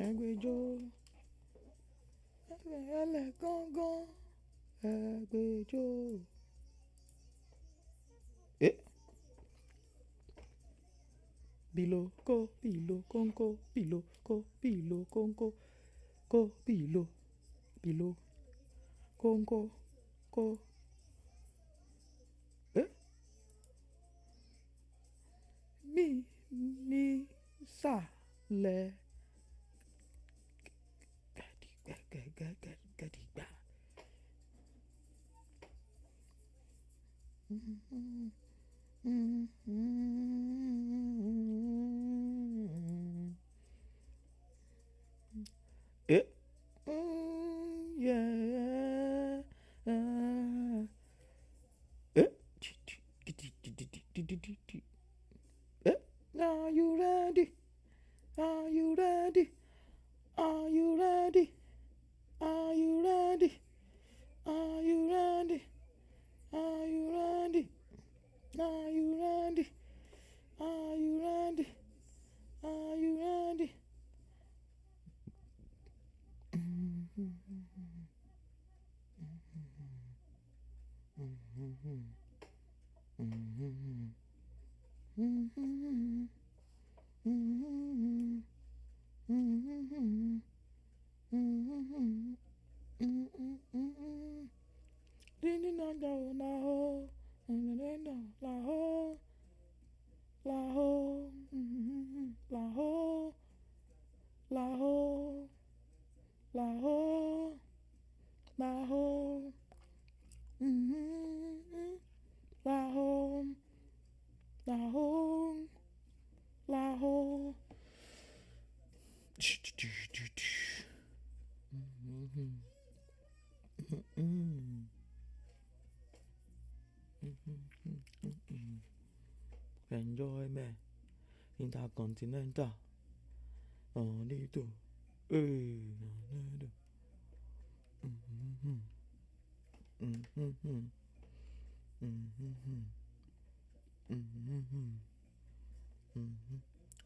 Ẹgbẹ́jọ́, ẹlẹ́ gángan, ẹgbẹ́jọ́. Bilo ko, bilo konko, bilo ko, bilo konko, ko bilo, bilo konko, ko. Mi sa le. Gadigba. Yeah. Are you ready? Are you ready? Are you ready? Are you ready? Are you ready? Are you ready? Are you ready? Are you ready? Are you ready? Enjoy me, intercontinental. Onito.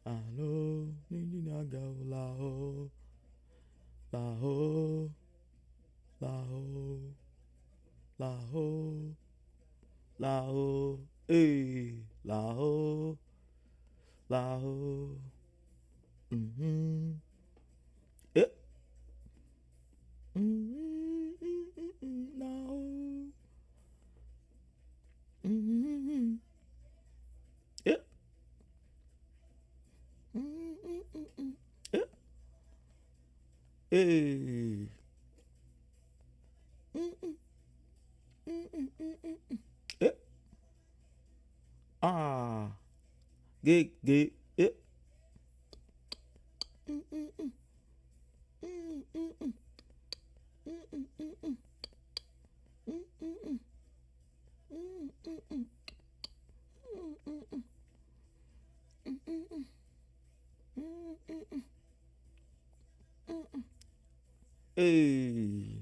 Hello, Nindinaga, Laho, Laho, Laho, Laho, Laho, Laho, Laho. Laho. Hey. Ah. Gig. Hey.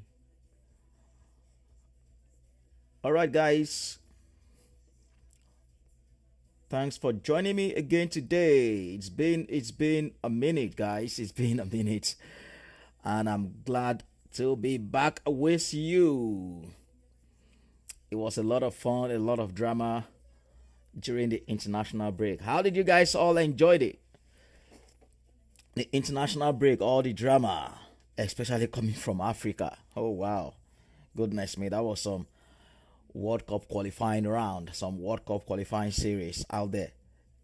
All right, guys. Thanks for joining me again today. It's been a minute, guys. It's been a minute. And I'm glad to be back with you. It was a lot of fun, a lot of drama during the international break. How did you guys all enjoy it? The international break, all the drama, especially coming from Africa. Oh wow. Goodness me, that was some World Cup qualifying round, some World Cup qualifying series out there.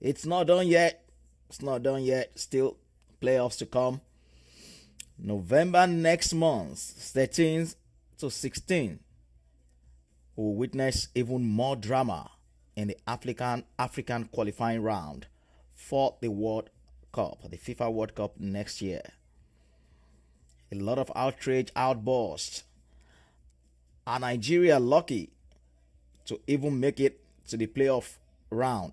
It's not done yet. Still playoffs to come. November next month, 13th to 16th, we'll witness even more drama in the African qualifying round for the World Cup, the FIFA World Cup next year. A lot of outrage outbursts. Are Nigeria lucky to even make it to the playoff round?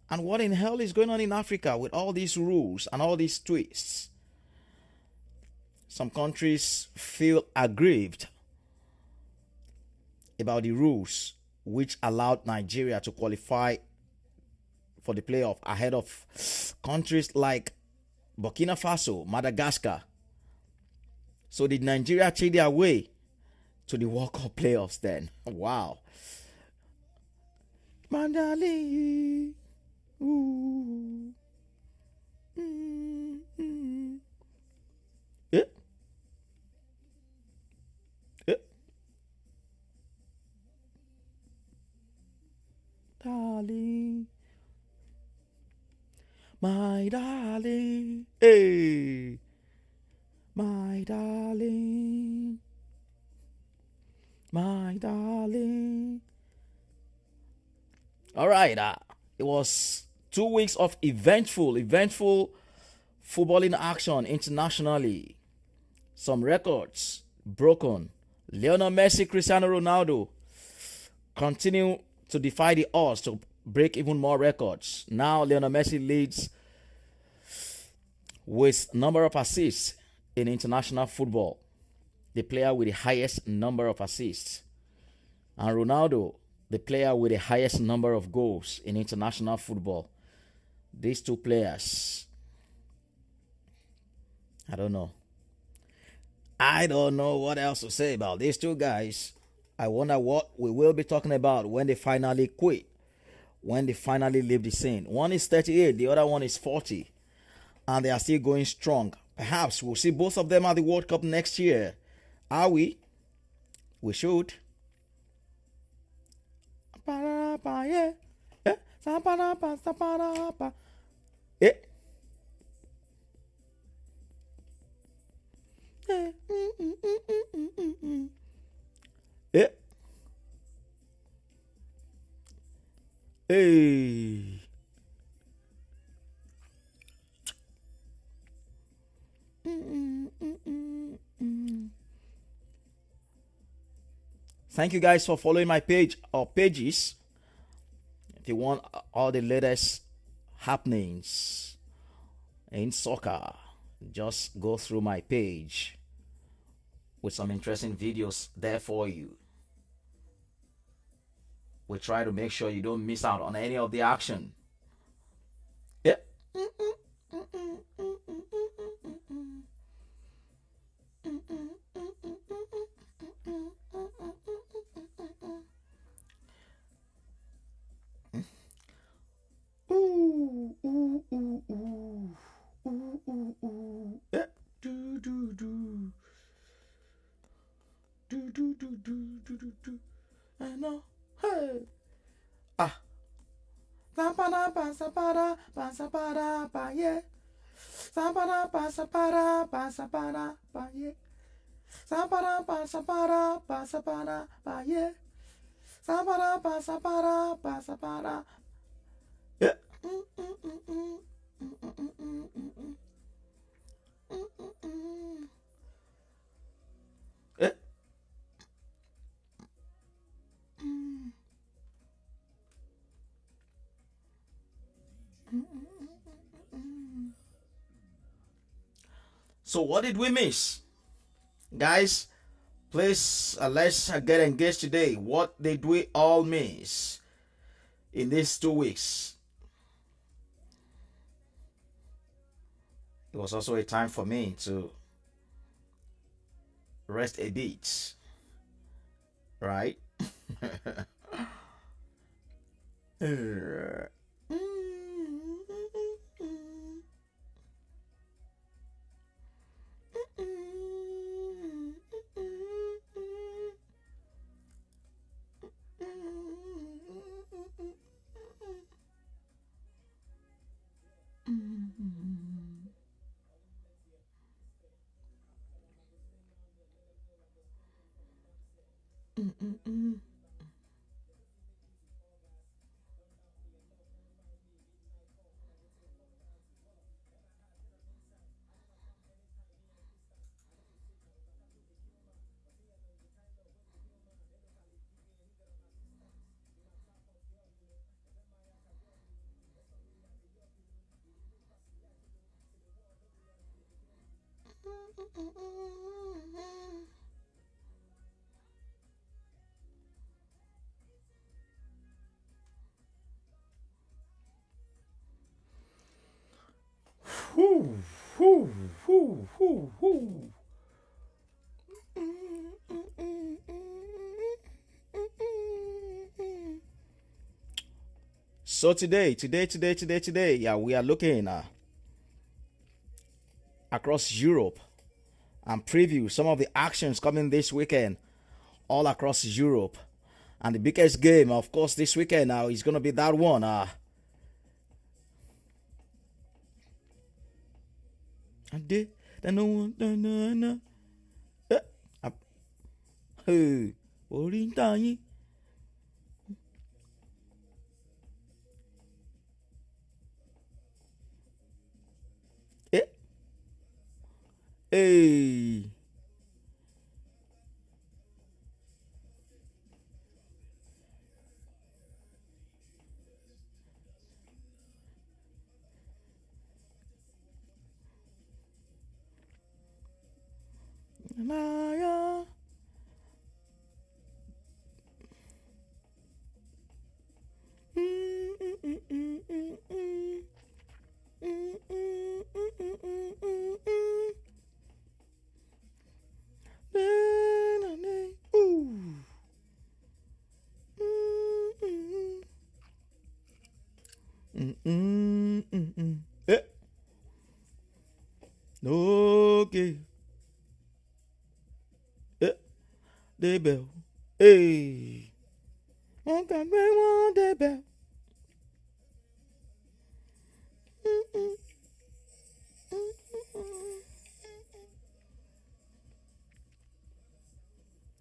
And what in hell is going on in Africa with all these rules and all these twists? Some countries feel aggrieved about the rules which allowed Nigeria to qualify for the playoff ahead of countries like Burkina Faso, Madagascar. So did Nigeria cheat their way to the World Cup playoffs then? Wow. Mandali. Ooh. Mm-hmm. Eh, eh, darling. My darling. Hey. My darling. My darling. All right. It was 2 weeks of eventful footballing action internationally. Some records broken. Lionel Messi, Cristiano Ronaldo continue to defy the odds to break even more records. Now Lionel Messi leads with number of assists in international football, the player with the highest number of assists. And Ronaldo, the player with the highest number of goals in international football. These two players, I don't know. I don't know what else to say about these two guys. I wonder what we will be talking about when they finally quit, when they finally leave the scene. One is 38, the other one is 40, and they are still going strong. Perhaps we'll see both of them at the World Cup next year. Are we? We should. Eh? Eh? Hey. Thank you guys for following my page or pages. If you want all the latest happenings in soccer, just go through my page with some interesting videos there for you. We try to make sure you don't miss out on any of the action. Yeah. Ooh, ooh, ooh, ooh. Ooh, ooh, ooh. Yeah. Do, do, do. Do, do, do, do, do, do, do. I know. Hey. Ah. Sapara, pasapara, pasapara, pa, yeah. Sapara, pasapara, pasapara, pa, yeah. Sapara, pasapara, pasapara, pa, yeah. Sapara, pasapara, pasapara. Yeah. Yeah. So what did we miss? Guys, please let's get engaged today. What did we all miss in these 2 weeks? It was also a time for me to rest a bit, right? Whew. So today, yeah, we are looking across Europe and preview some of the actions coming this weekend all across Europe. And the biggest game, of course, this weekend now is going to be that one. And they no one, no. Hey, orí Eh, hey. Maya. Eh, okay. Eh, they bell. Hey. Okay, they bell.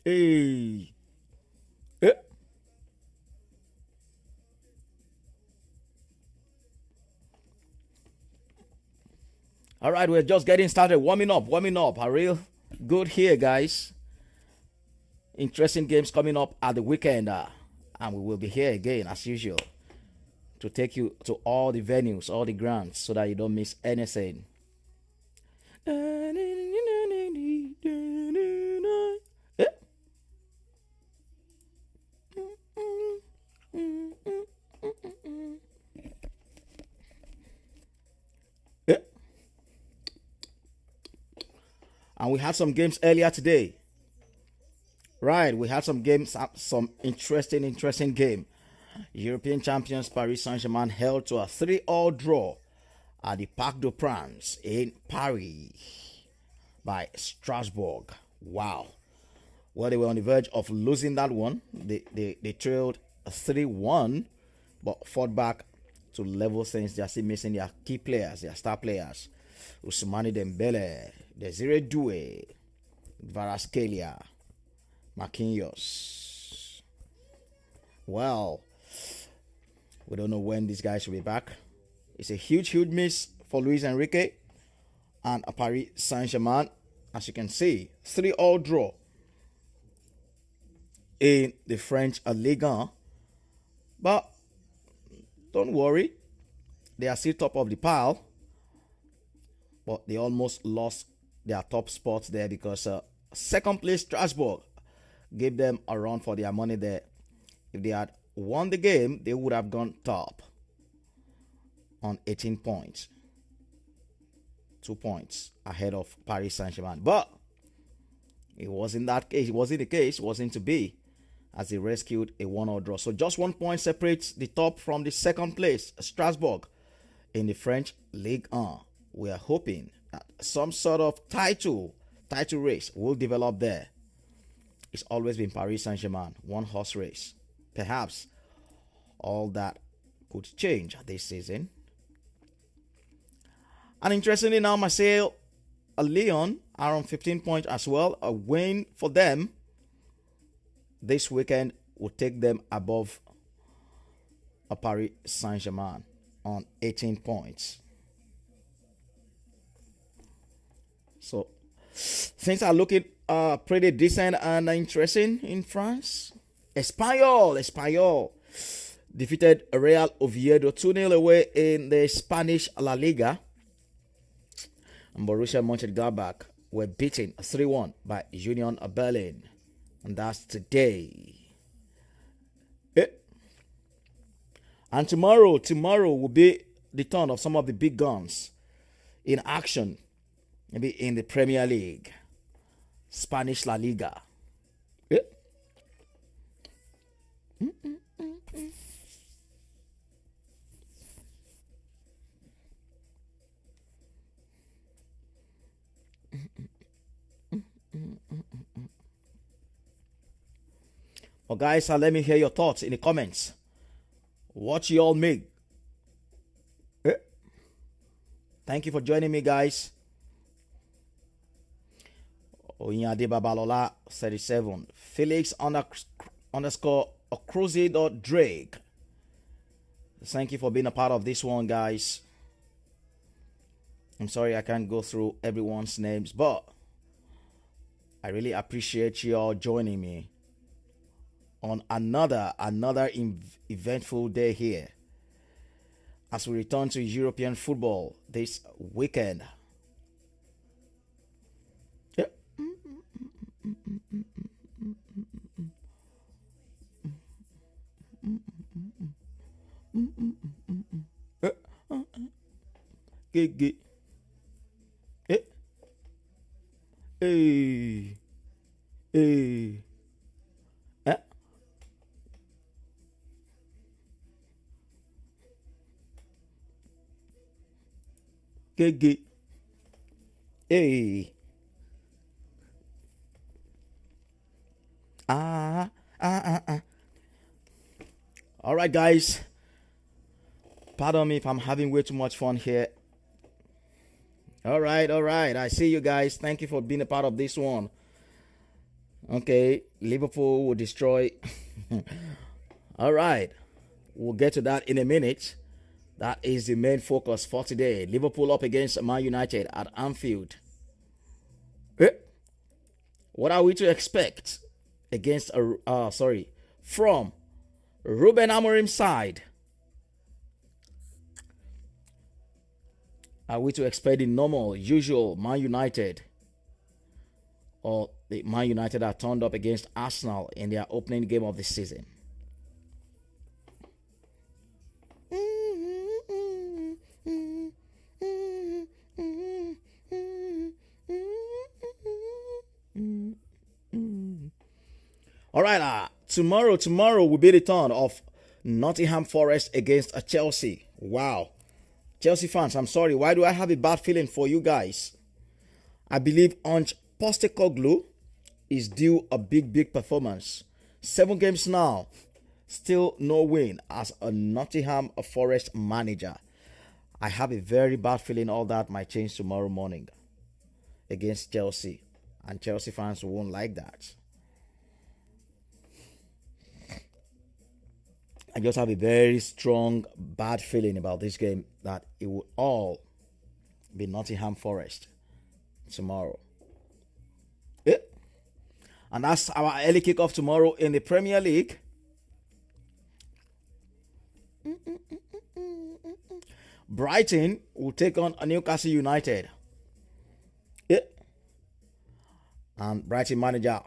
Hey. Eh. All right, we're just getting started. Warming up. A real good here, guys. Interesting games coming up at the weekend. And we will be here again, as usual, to take you to all the venues, all the grounds, so that you don't miss anything. Eh? Eh? And we had some games earlier today. Right, we had some games, some interesting game. European champions Paris Saint-Germain held to a 3-all draw at the Parc des Princes in Paris by Strasbourg. Wow. Well, they were on the verge of losing that one. They trailed 3-1, but fought back to level things. They are still missing their key players, their star players. Ousmane Dembele, Desire Doué, Kvaratskhelia, Marquinhos. Well, we don't know when these guys will be back. It's a huge miss for Luis Enrique and Paris Saint-Germain. As you can see, 3-all draw in the French Ligue 1. But don't worry, they are still top of the pile. But they almost lost their top spots there because second place Strasbourg gave them a run for their money there. If they had won the game, they would have gone top on 18 points. 2 points ahead of Paris Saint-Germain. But it wasn't that case. It wasn't the case. It wasn't to be, as they rescued a 1-all draw. So just 1 point separates the top from the second place, Strasbourg, in the French Ligue 1. We are hoping that some sort of title race will develop there. It's always been Paris Saint-Germain, one horse race. Perhaps all that could change this season. And interestingly now, Marseille, Lyon are on 15 points as well. A win for them this weekend will take them above Paris Saint-Germain on 18 points. So things are looking pretty decent and interesting in France. Espanyol defeated Real Oviedo 2-0 away in the Spanish La Liga. And Borussia Mönchengladbach were beaten 3-1 by Union Berlin. And that's today. And tomorrow will be the turn of some of the big guns in action. Maybe in the Premier League, Spanish La Liga. Oh, guys, let me hear your thoughts in the comments. What you all make? Eh? Thank you for joining me, guys. Oyinade Babalola 37. Felix underscore Drake. Thank you for being a part of this one, guys. I'm sorry I can't go through everyone's names, but I really appreciate you all joining me on another eventful day here as we return to European football this weekend. Yep. Hey. Hey. Hey. Eh? Gege. Hey. All right, guys. Pardon me if I'm having way too much fun here. All right. I see you guys. Thank you for being a part of this one. Okay, Liverpool will destroy. All right, we'll get to that in a minute. That is the main focus for today. Liverpool up against Man United at Anfield. What are we to expect against from Ruben Amorim's side? Are we to expect the normal, usual Man United? Or the Man United are turned up against Arsenal in their opening game of the season? All right, tomorrow will be the turn of Nottingham Forest against Chelsea. Wow. Chelsea fans, I'm sorry. Why do I have a bad feeling for you guys? I believe Ange Postecoglou is due a big performance. 7 games now, still no win as a Nottingham Forest manager. I have a very bad feeling all that might change tomorrow morning against Chelsea, and Chelsea fans won't like that. I just have a very strong bad feeling about this game that it will all be Nottingham Forest tomorrow. Yeah. And that's our early kickoff tomorrow in the Premier League. Brighton will take on Newcastle United. Yeah. And Brighton manager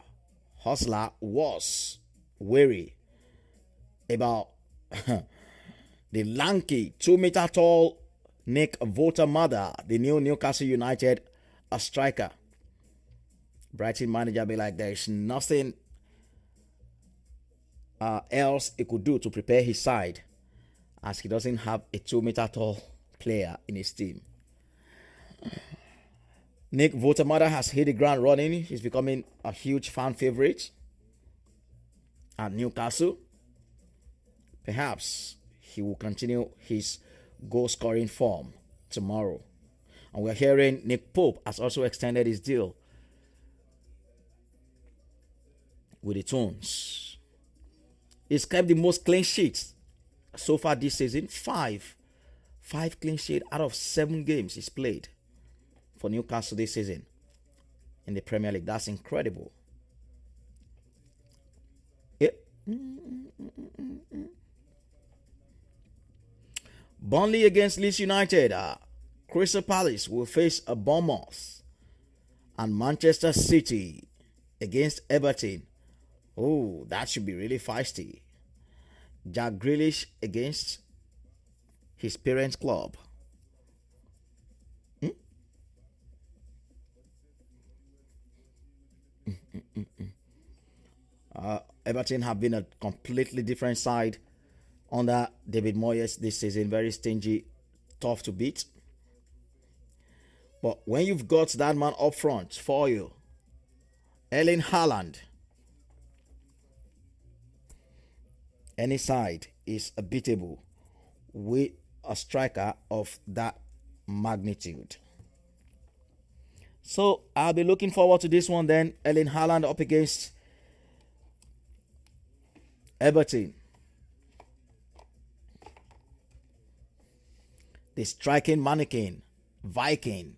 Hustler was wary about the lanky 2-meter tall Nick Votamada, the new Newcastle United striker. Brighton manager be like, there is nothing else he could do to prepare his side, as he doesn't have a 2-meter tall player in his team. Nick Votamada has hit the ground running. He's becoming a huge fan favorite at Newcastle. Perhaps he will continue his goal-scoring form tomorrow. And we're hearing Nick Pope has also extended his deal with the Tones. He's kept the most clean sheets so far this season. 5 clean sheets out of 7 games he's played for Newcastle this season in the Premier League. That's incredible. Yeah. Burnley against Leeds United. Crystal Palace will face a Bournemouth. And Manchester City against Everton. Oh, that should be really feisty. Jack Grealish against his parents' club. Everton have been a completely different side under David Moyes this season. Very stingy, tough to beat. But when you've got that man up front for you, Erling Haaland, Any side is beatable with a striker of that magnitude. So I'll be looking forward to this one then. Erling Haaland up against Everton. The striking mannequin, Viking,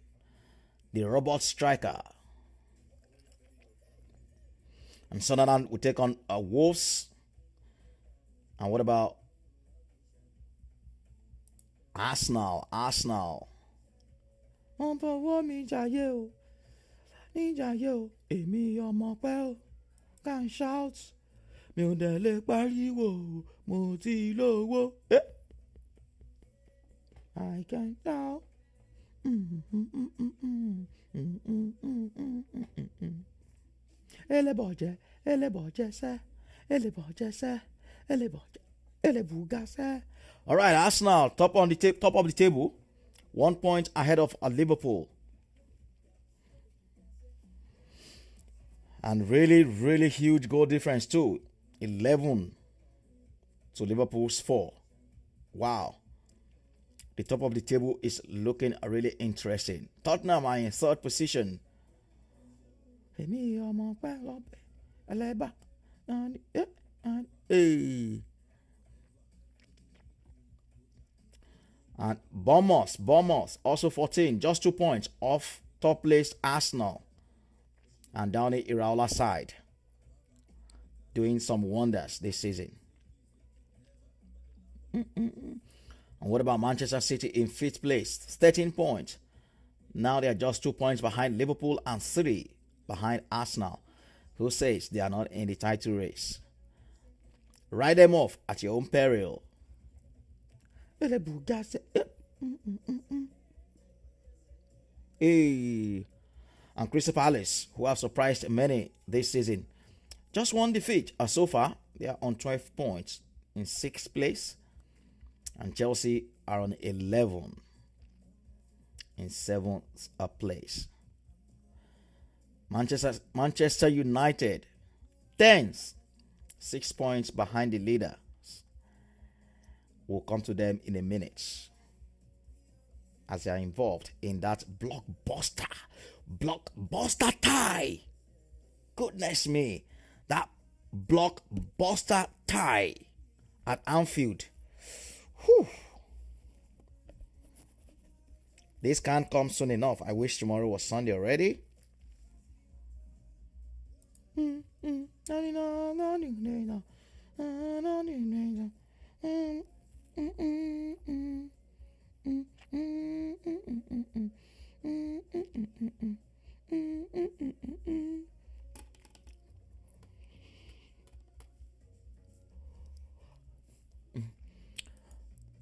the robot striker. And Sunderland will take on Wolves. And what about Arsenal? Arsenal. Can shout. Mi ò dẹ̀ lè pariwo, mo ti lówó. I can shout. Elebọ̀jẹ̀, elebọ̀jẹ̀ sẹ́, elebọ̀jẹ̀ sẹ́, elebọ̀jẹ̀, elebuga sẹ́. All right, Arsenal top of the table, 1 point ahead of Liverpool. And really, really huge goal difference too. 11 to Liverpool's 4. Wow. The top of the table is looking really interesting. Tottenham are in third position. Hey. And Bournemouth, also 14, just 2 points off top placed Arsenal. And down the Iraola side, doing some wonders this season. And what about Manchester City in 5th place? 13 points. Now they are just 2 points behind Liverpool and 3 behind Arsenal, who says they are not in the title race. Write them off at your own peril. Hey. And Crystal Palace, who have surprised many this season, just one defeat. So far, they are on 12 points in 6th place. And Chelsea are on 11 in 7th place. Manchester United, 10th, 6 points behind the leader. We'll come to them in a minute, as they are involved in that blockbuster tie. Goodness me, that blockbuster tie at Anfield. Whew. This can't come soon enough. I wish tomorrow was Sunday already.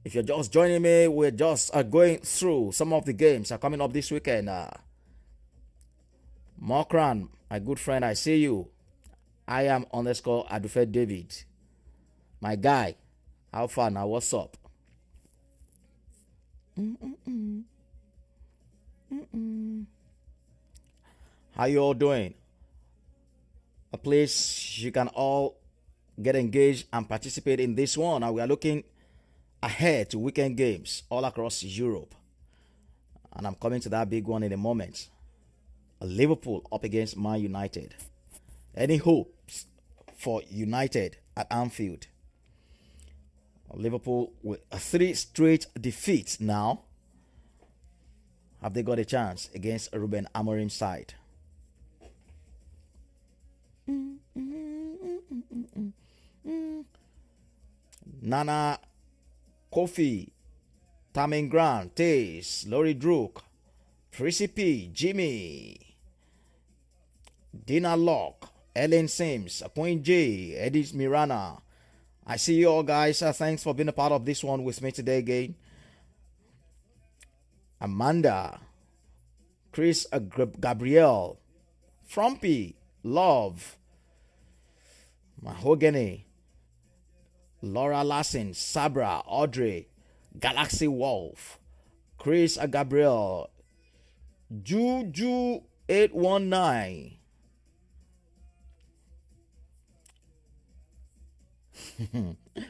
If you're just joining me, we're just going through some of the games are coming up this weekend. Mokran, my good friend, I see you. I am _ Adufe David. My guy, how far now? What's up? How you all doing? A place you can all get engaged and participate in this one. And we are looking ahead to weekend games all across Europe. And I'm coming to that big one in a moment. Liverpool up against Man United. Any hopes for United at Anfield? Liverpool with 3 straight defeats now. Have they got a chance against Ruben Amorim's side? Nana, Kofi, Tamin Grant, Taze, Laurie Druk, Prissy P, Jimmy, Dina Locke, Ellen Sims, Queen J, Edith Mirana. I see you all, guys. Thanks for being a part of this one with me today again. Amanda, Chris Gabrielle, Frumpy, Love, Mahogany, Laura Lassen, Sabra, Audrey, Galaxy Wolf, Chris Gabriel, Juju 819.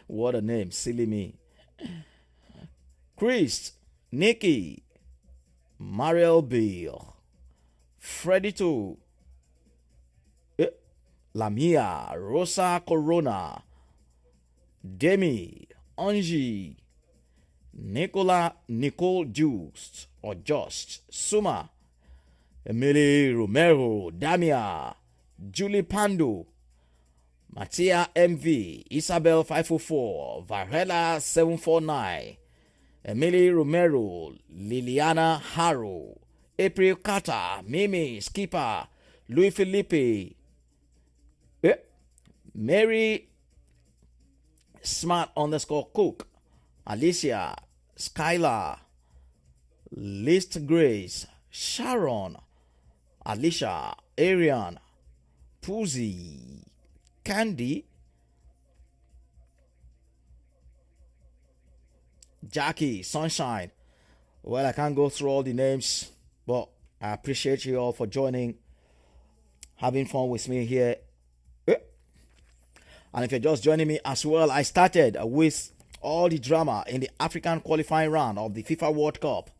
What a name, silly me. Chris, Nikki, Mariel Bill, Fredito, Lamia, Rosa Corona, Demi, Angie, Nicole Just, or Just, Suma, Emily Romero, Damia, Julie Pando, Matia MV, Isabel 504, Varela 749, Emily Romero, Liliana Harrow, April Carter, Mimi Skipper, Louis Felipe, Mary Smart _ Cook, Alicia, Skylar, List Grace, Sharon, Alicia, Arian, Poozy, Candy, Jackie, Sunshine. Well, I can't go through all the names, but I appreciate you all for joining, having fun with me here. And if you're just joining me as well, I started with all the drama in the African qualifying round of the FIFA World Cup.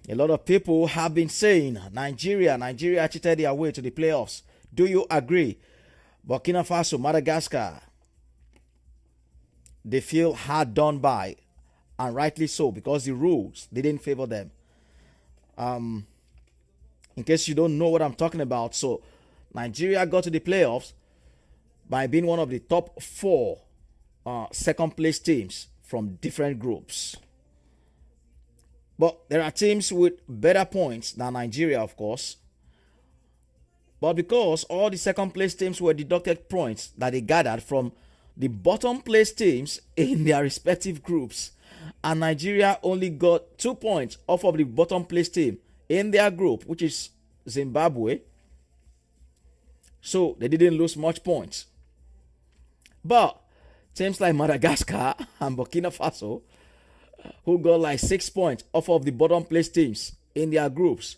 A lot of people have been saying Nigeria cheated their way to the playoffs. Do you agree? Burkina Faso, Madagascar, they feel hard done by, and rightly so, because the rules didn't favor them. In case you don't know what I'm talking about, so Nigeria got to the playoffs by being one of the top 4 second place teams from different groups. But there are teams with better points than Nigeria, of course. But because all the second place teams were deducted points that they gathered from the bottom place teams in their respective groups, and Nigeria only got 2 points off of the bottom place team in their group, which is Zimbabwe. So they didn't lose much points. But teams like Madagascar and Burkina Faso, who got like 6 points off of the bottom place teams in their groups,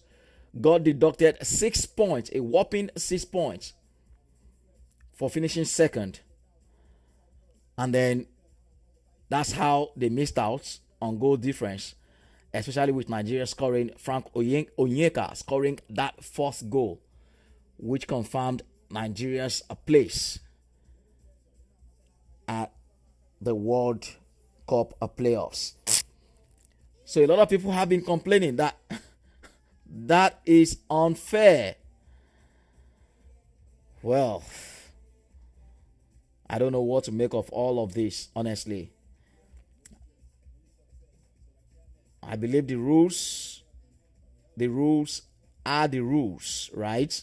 got deducted 6 points, a whopping 6 points, for finishing second. And then that's how they missed out on goal difference, especially with Nigeria scoring, Frank Onyeka scoring that 4th goal, which confirmed Nigeria's place at the World Cup playoffs. So a lot of people have been complaining that that is unfair. Well, I don't know what to make of all of this, honestly. I believe the rules are the rules, right?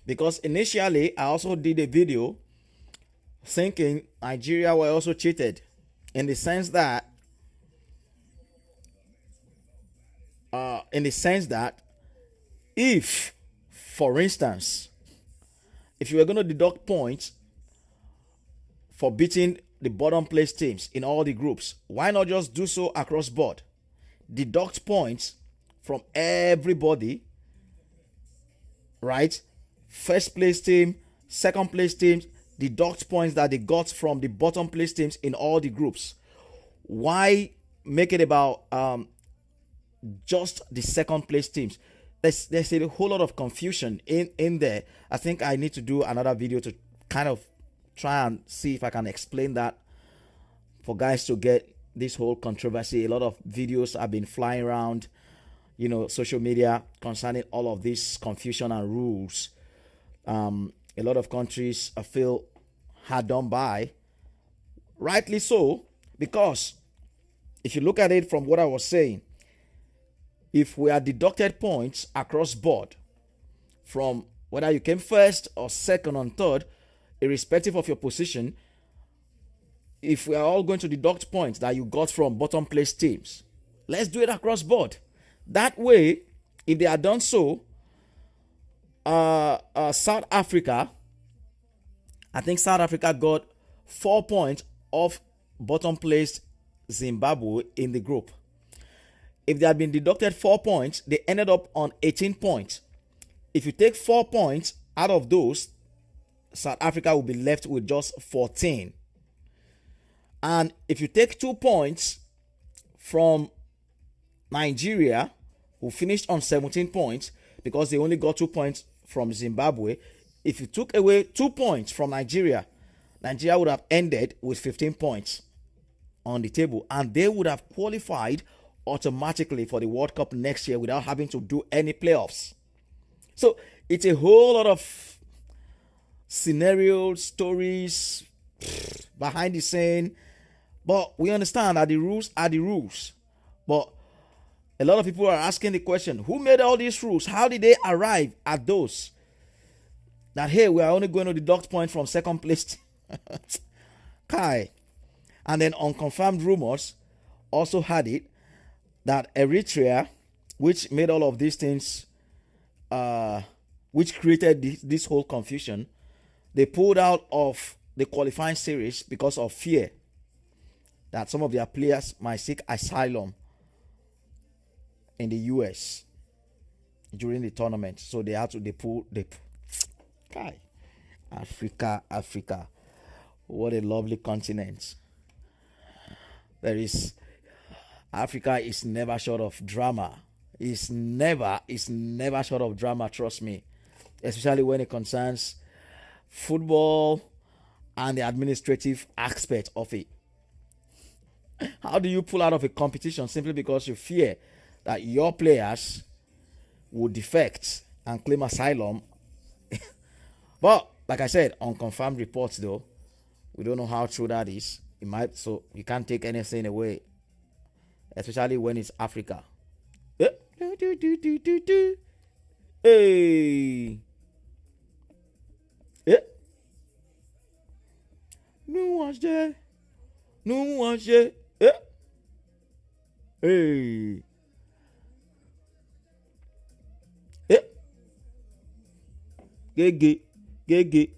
Because initially I also did a video thinking Nigeria were also cheated, in the sense that if, for instance, if you were going to deduct points for beating the bottom place teams in all the groups, why not just do so across board? Deduct points from everybody, right? First place team, second place teams, deduct points that they got from the bottom place teams in all the groups. Why make it about just the second place teams? There's a whole lot of confusion in there. I think I need to do another video to kind of try and see if I can explain that for guys to get this whole controversy. A lot of videos have been flying around, social media concerning all of this confusion and rules. A lot of countries feel hard done by, rightly so, because if you look at it from what I was saying, if we are deducted points across board from whether you came first or second or third, irrespective of your position, if we are all going to deduct points that you got from bottom place teams, let's do it across board. That way, if they are done so, South Africa, I think South Africa got 4 points off bottom placed Zimbabwe in the group. If they had been deducted 4 points, they ended up on 18 points. If you take 4 points out of those, South Africa will be left with just 14. And if you take 2 points from Nigeria, who finished on 17 points, because they only got 2 points from Zimbabwe, if you took away 2 points from Nigeria, Nigeria would have ended with 15 points on the table, and they would have qualified automatically for the World Cup next year without having to do any playoffs. So it's a whole lot of scenarios, stories behind the scene, but we understand that the rules are the rules. But a lot of people are asking the question, who made all these rules? How did they arrive at those? That, hey, we are only going to deduct points from second place. Kai. And then unconfirmed rumors also had it that Eritrea, which made all of these things, which created this whole confusion, they pulled out of the qualifying series because of fear that some of their players might seek asylum in the US during the tournament. So they had to, Kai. Africa. What a lovely continent. Africa is never short of drama. It's never short of drama, trust me. Especially when it concerns football and the administrative aspect of it. How do you pull out of a competition simply because you fear that your players will defect and claim asylum? But like I said, unconfirmed reports though, we don't know how true that is. It might, so you can't take anything away, especially when it's Africa. Hey, no one's there. Hey. Gege.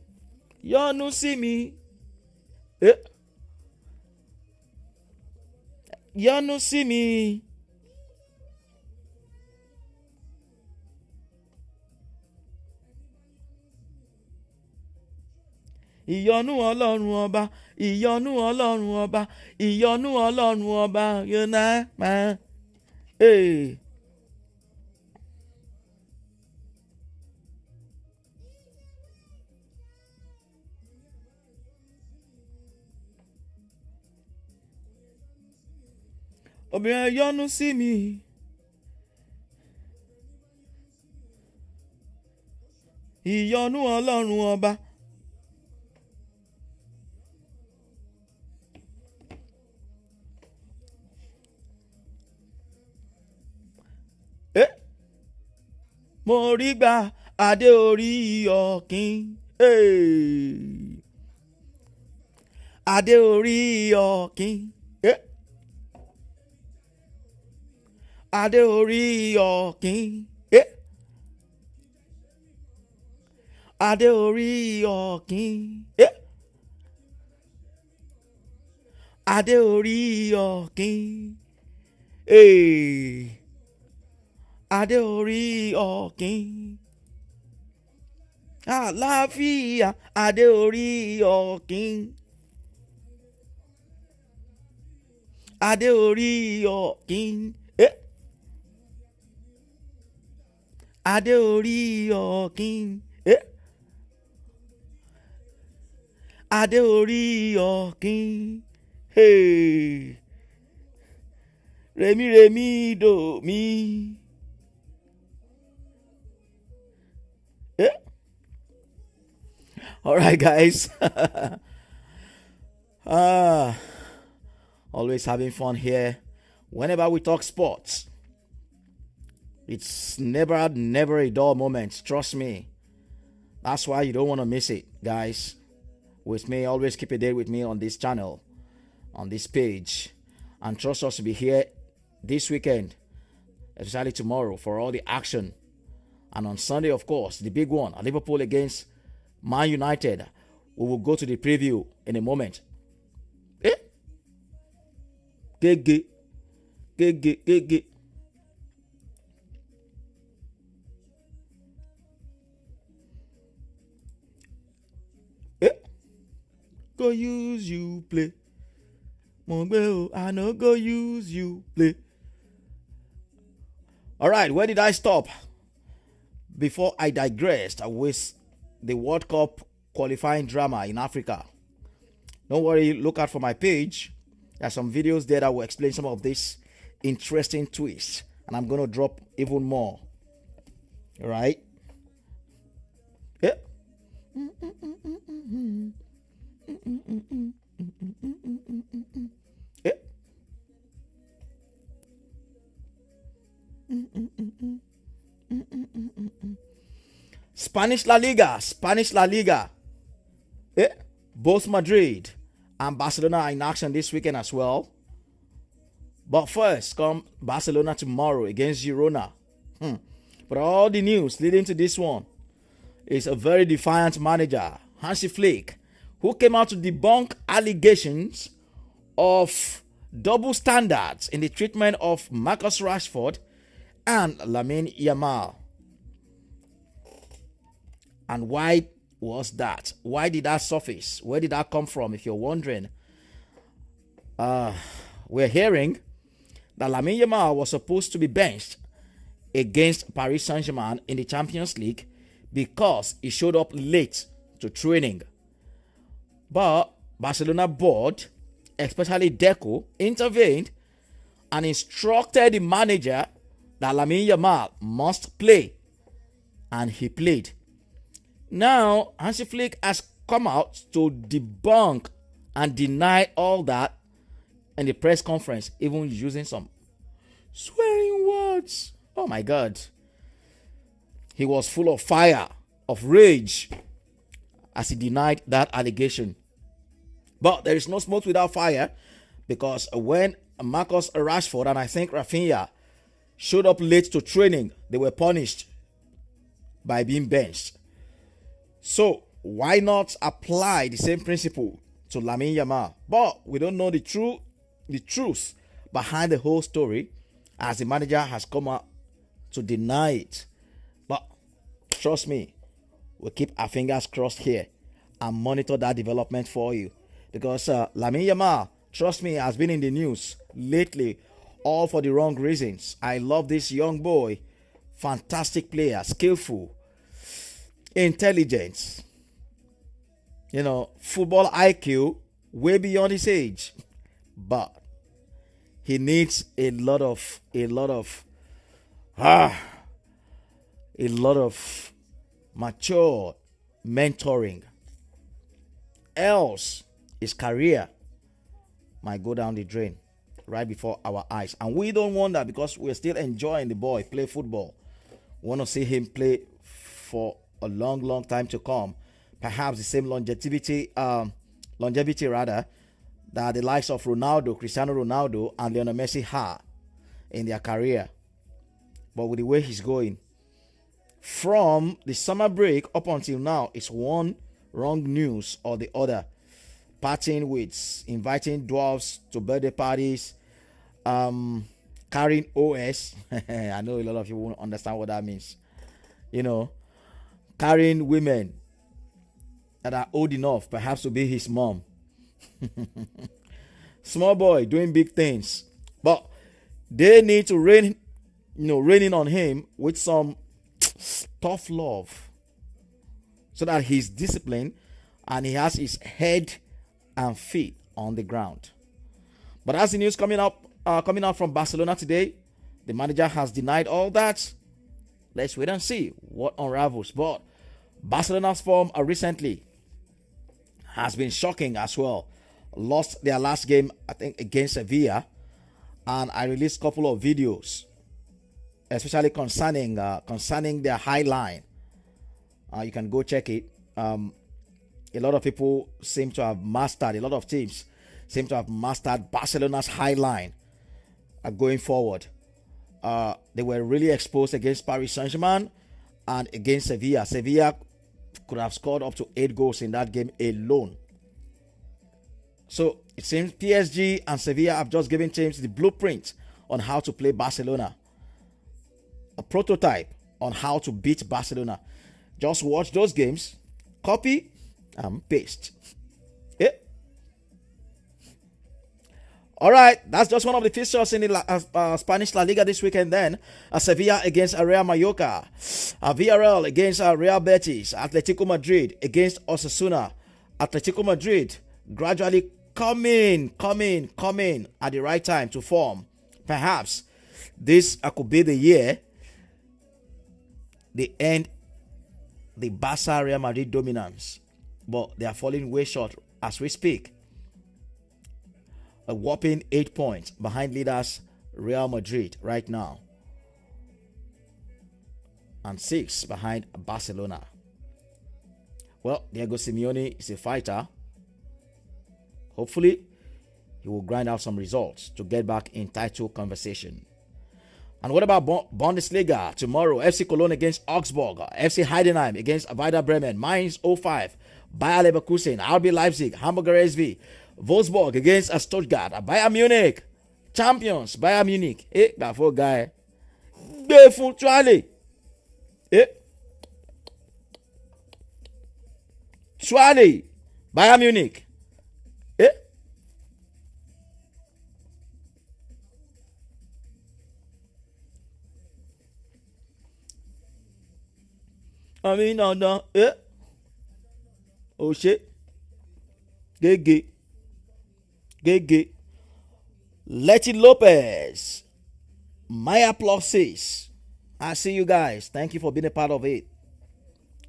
Yanu see me. Yanu see me. Ìyọ́nú Ọlọ́run ọba, ìyọ́nú Ọlọ́run ọba, ìyọ́nú Ọlọ́run ọba, yóná máa. Obìnrin yọ́nú sí mi. Ìyọ́nú Ọlọ́run ọba. Mo rí gbà adé orí ọ̀kín. Adé orí ọ̀kín. Adé orí ọ̀kín. Adé orí ọ̀kín. Adé orí ọ̀kín. Adé orí ọ̀kín. Àlàáfíà adé orí ọ̀kín. Adé orí ọ̀kín. Adé orí ọ̀kín. Adé orí ọ̀kín. Remi do mi. All right, guys. Always having fun here. Whenever we talk sports, it's never a dull moment. Trust me. That's why you don't want to miss it, guys. with me. Always keep a date with me on this channel, on this page. And trust us to be here this weekend, especially tomorrow, for all the action. And on Sunday, of course, the big one, Liverpool against Man United. We will go to the preview in a moment. Eh? Gege. Gege. Gege. Eh? Go use you play. I know go use you play. All right, where did I stop? Before I digressed with the World Cup qualifying drama in Africa. Don't worry, look out for my page. There are some videos there that will explain some of this interesting twists. And I'm going to drop even more. All right? Yeah. Yeah. Spanish La Liga. Yeah. Both Madrid and Barcelona are in action this weekend as well. But first, come Barcelona tomorrow against Girona. But all the news leading to this one is a very defiant manager, Hansi Flick, who came out to debunk allegations of double standards in the treatment of Marcus Rashford and Lamine Yamal. And why was that? Why did that surface? Where did that come from, if you're wondering? We're hearing that Lamine Yamal was supposed to be benched against Paris Saint-Germain in the Champions League because he showed up late to training. But Barcelona board, especially Deco, intervened and instructed the manager that Lamine Yamal must play. And he played. Now, Hansi Flick has come out to debunk and deny all that in the press conference, even using some swearing words. Oh my God. He was full of fire, of rage, as he denied that allegation. But there is no smoke without fire, because when Marcus Rashford and I think Rafinha showed up late to training, they were punished by being benched. So why not apply the same principle to Lamine Yamal? But we don't know the truth behind the whole story, as the manager has come out to deny it. But trust me, we'll keep our fingers crossed here and monitor that development for you. Because Lamine Yamal, trust me, has been in the news lately, all for the wrong reasons. I love this young boy. Fantastic player, skillful, intelligent, football IQ way beyond his age. But he needs a lot of mature mentoring. Else his career might go down the drain right before our eyes. And we don't want that, because we're still enjoying the boy play football. We want to see him play for a long time to come. Perhaps the same longevity that the likes of Ronaldo, Cristiano Ronaldo, and Lionel Messi had in their career. But with the way he's going, from the summer break up until now, it's one wrong news or the other. Partying with, inviting dwarves to birthday parties, carrying OS. I know a lot of you won't understand what that means. Carrying women that are old enough perhaps to be his mom. Small boy doing big things. But they need to rein in on him with some tough love, so that he's disciplined and he has his head and feet on the ground. But as the news coming out from Barcelona today, the manager has denied all that. Let's wait and see what unravels. But Barcelona's form recently has been shocking as well. Lost their last game, I think, against Sevilla, and I released a couple of videos, especially concerning their high line. You can go check it. A lot of people seem to have mastered, a lot of teams seem to have mastered Barcelona's high line going forward. They were really exposed against Paris Saint-Germain and against Sevilla. Sevilla could have scored up to 8 goals in that game alone. So it seems PSG and Sevilla have just given teams the blueprint on how to play Barcelona. A prototype on how to beat Barcelona. Just watch those games, copy and paste. Yeah. All right, that's just one of the fixtures in the Spanish La Liga this weekend then. Sevilla against Real Mallorca. Villarreal against Real Betis. Atletico Madrid against Osasuna. Atletico Madrid gradually coming at the right time to form. Perhaps this could be the year they end the Barca Real Madrid dominance. But they are falling way short as we speak. A whopping 8 points behind leaders Real Madrid right now. And 6 behind Barcelona. Well, Diego Simeone is a fighter. Hopefully, he will grind out some results to get back in title conversation. And what about Bundesliga? Tomorrow, FC Cologne against Augsburg, FC Heidenheim against Werder Bremen, Mainz 05, Bayer Leverkusen, RB Leipzig, Hamburger SV, Wolfsburg against Stuttgart, Bayern Munich, champions, Bayern Munich. That for guy. They full Charlie. Charlie, Bayern Munich. I mean, no. Oh shit. Gege. Letty Lopez. Maya Pluses. I see you guys. Thank you for being a part of it.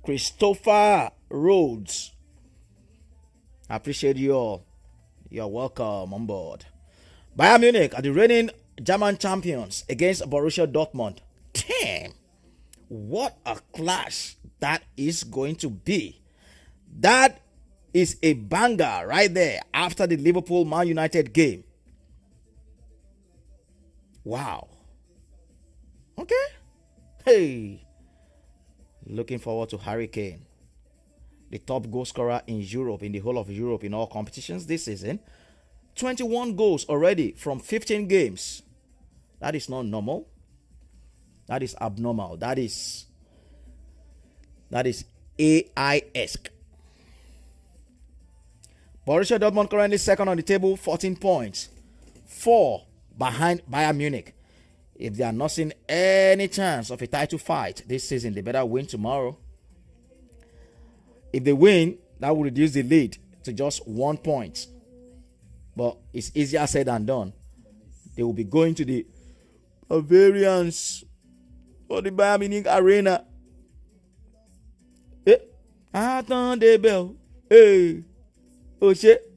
Christopher Rhodes. I appreciate you all. You're welcome on board. Bayern Munich are the reigning German champions against Borussia Dortmund. Damn. What a clash that is going to be. That is a banger right there after the Liverpool Man United game. Wow. Okay. Hey. Looking forward to Harry Kane, the top goal scorer in Europe, in the whole of Europe, in all competitions this season. 21 goals already from 15 games. That is not normal. That is abnormal. That is AI-esque. Borussia Dortmund currently second on the table, 14 points. 4 behind Bayern Munich. If they are not seeing any chance of a title fight this season, they better win tomorrow. If they win, that will reduce the lead to just 1 point. But it's easier said than done. They will be going to the Bavarians for the Bayern Munich Arena. Attendez bell. Oh shit.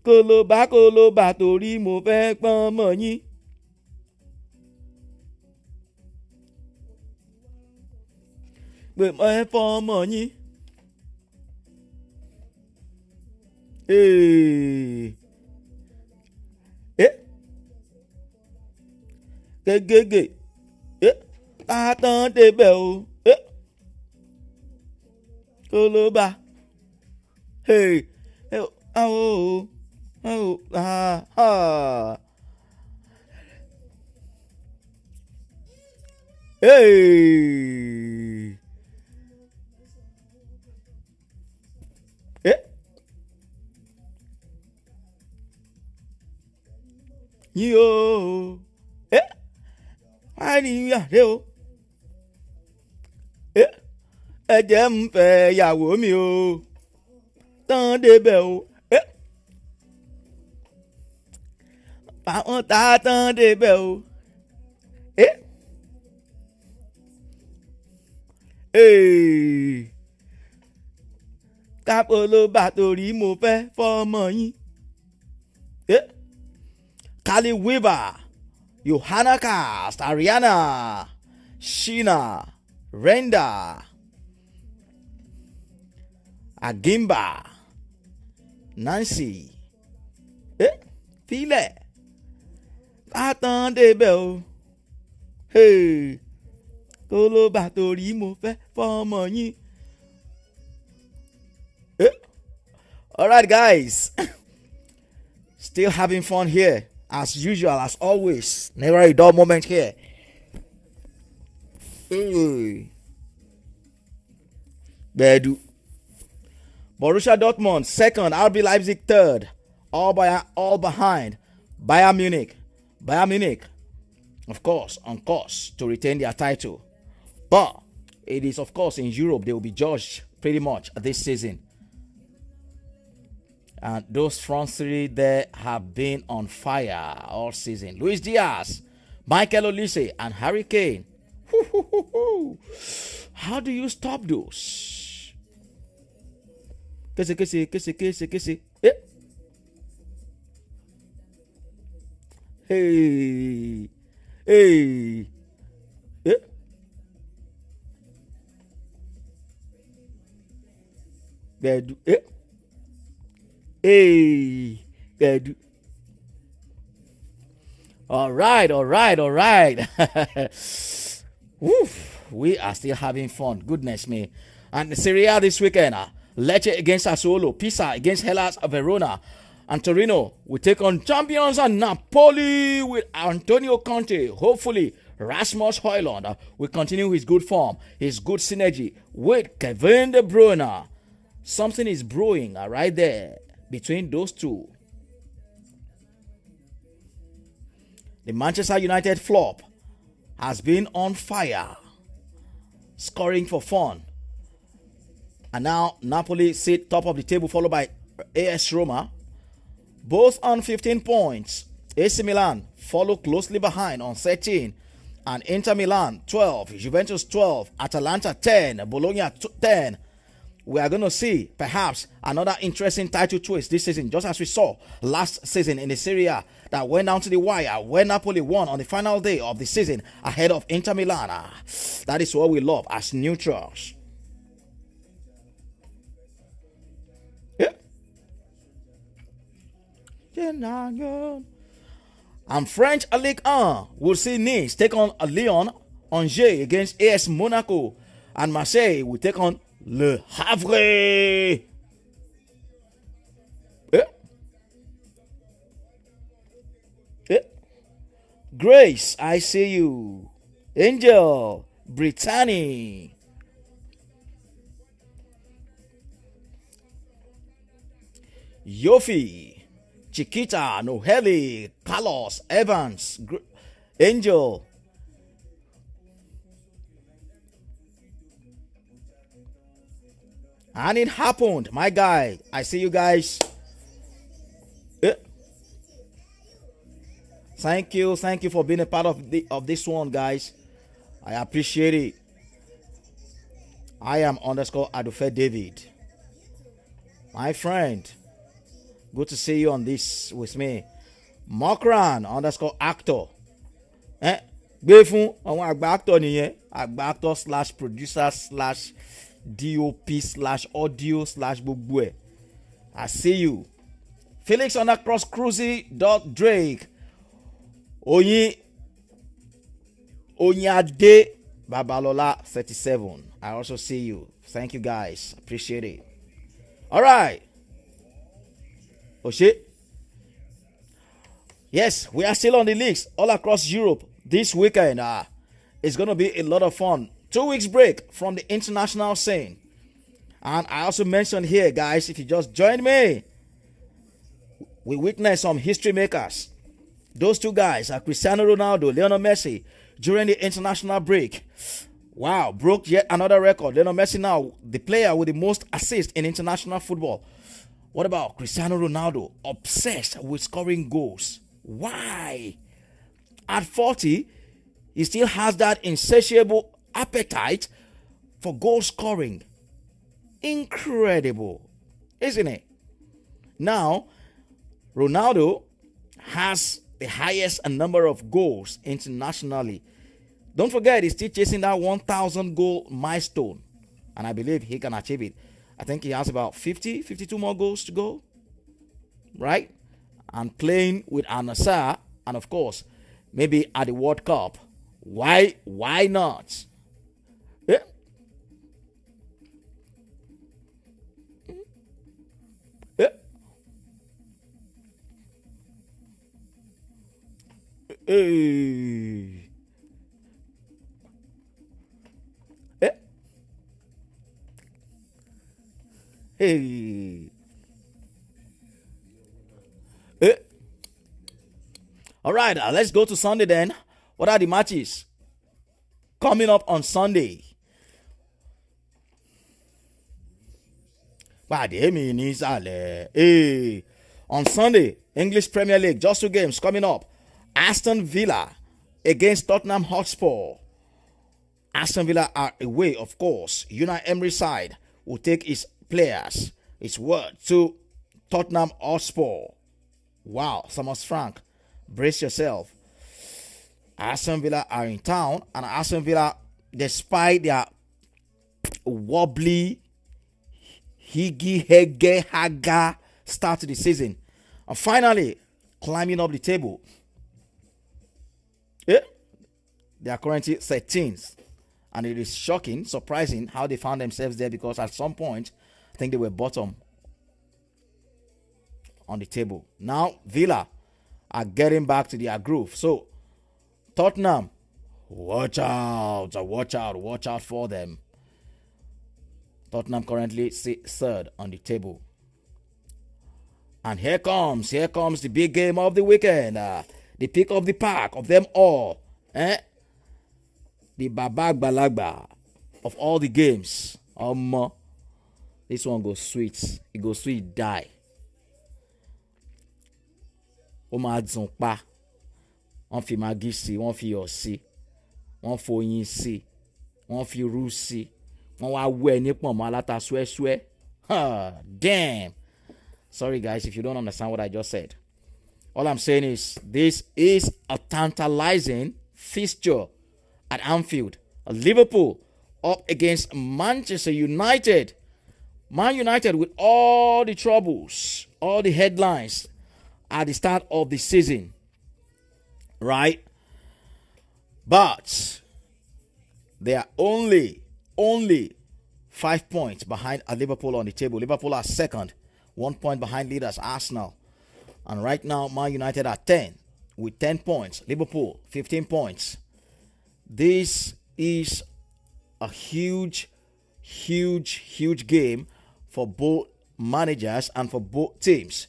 Koloba torí mo fẹ́ pọ́n mọ́ yín. Pé mo fẹ́ fọ́n mọ́ yín. Gégégé. Attendez bell. Koloba. Hey. Yo. Hallelujah. Ẹ jẹ́ ń fẹ́ ìyàwó mi o. Tán débẹ̀ o. Àwọn tá a tán débẹ̀ o. Kápò ló bá torí mo fẹ́ fọ́mọ yín. Kali Weaver, Johanna Cast, Ariana, Sheena, Renda, Agimba. Nancy. File. Attendez, bell. Hey. Tolo batori mo fe fọmọ yín. Alright, guys. Still having fun here. As usual, as always. Never a dull moment here. Bedu. Borussia Dortmund second, RB Leipzig third, all behind Bayern Munich. Bayern Munich, of course, on course to retain their title, but it is of course in Europe they will be judged pretty much this season. And those front three there have been on fire all season. Luis Diaz, Michael Olise, and Harry Kane. How do you stop those? Kese. Hey. All right. Woof. We are still having fun. Goodness me. And the Serie A this weekend. Lecce against Sassuolo. Pisa against Hellas Verona. And Torino will take on champions and Napoli with Antonio Conte. Hopefully, Rasmus Højlund will continue his good form, his good synergy with Kevin De Bruyne. Something is brewing right there between those two. The Manchester United flop has been on fire, scoring for fun. And now Napoli sit top of the table, followed by AS Roma, both on 15 points. AC Milan follow closely behind on 13, and Inter Milan 12, Juventus 12, Atalanta 10, Bologna 10. We are going to see perhaps another interesting title twist this season, just as we saw last season in the Serie A that went down to the wire when Napoli won on the final day of the season ahead of Inter Milan. That is what we love as neutrals. And French Ligue 1 will see Nice take on Lyon, Angers against AS Monaco, and Marseille will take on Le Havre. Grace, I see you. Angel, Brittany. Yofi, Chiquita, Noheli, Carlos, Evans, Angel. And it happened, my guy. I see you guys. Thank you for being a part of this one, guys. I appreciate it. I am _Adufe David. My friend. Good to see you on this with me. Mokran _actor. Gbé fún àwọn àgbà actor nìyẹn. Àgbà actor / producer / DOP / audio / gbogbo ẹ̀. I see you. Felix _Cruzy.Drake. Onyade Babalola 37. I also see you. Thank you guys. Appreciate it. All right. Oshe. Yes, we are still on the leagues all across Europe this weekend. It's going to be a lot of fun. 2 weeks break from the international scene. And I also mentioned here, guys, if you just joined me, we witnessed some history makers. Those two guys are Cristiano Ronaldo, Lionel Messi, during the international break. Wow, broke yet another record. Lionel Messi now, the player with the most assists in international football. What about Cristiano Ronaldo? Obsessed with scoring goals. Why? At 40, he still has that insatiable appetite for goal scoring. Incredible, isn't it? Now, Ronaldo has the highest number of goals internationally. Don't forget, he's still chasing that 1,000 goal milestone. And I believe he can achieve it. I think he has about 50, 52 more goals to go, right? And playing with Al Nassr, and of course, maybe at the World Cup. Why not? Yeah. Yeah. Hey. Yeah. Hey. Yeah. All right, let's go to Sunday then. What are the matches coming up on Sunday? Hey. On Sunday, English Premier League, just 2 games coming up. Aston Villa against Tottenham Hotspur. Aston Villa are away, of course. Unai Emery side will take his players, his word, to Tottenham Hotspur. Wow, Thomas Frank, brace yourself. Aston Villa are in town, and Aston Villa, despite their wobbly, haga start to the season, are finally climbing up the table. Yeah. They are currently 13th, and it is shocking, surprising how they found themselves there, because at some point, I think they were bottom on the table. Now, Villa are getting back to their groove. So, Tottenham, watch out for them. Tottenham currently third on the table. And here comes the big game of the weekend. The pick of the pack of them all. The Babag Balagba of all the games. This one goes sweet. It goes sweet die. Ó máa dùn pa. Wọ́n fi magí sí, wọ́n fi iyọ̀ sí, wọ́n foyín sí, wọ́n fi irú sí, wọ́n wá wẹ́ ní pọ̀nmọ́ aláta swẹ́swẹ́. Damn. Sorry guys if you don't understand what I just said. All I'm saying is this is a tantalizing fixture at Anfield. Liverpool up against Manchester United. Man United with all the troubles, all the headlines at the start of the season, right? But they are only 5 points behind Liverpool on the table. Liverpool are second, 1 point behind leaders Arsenal. And right now, Man United are 10 with 10 points. Liverpool, 15 points. This is a huge game for both managers and for both teams.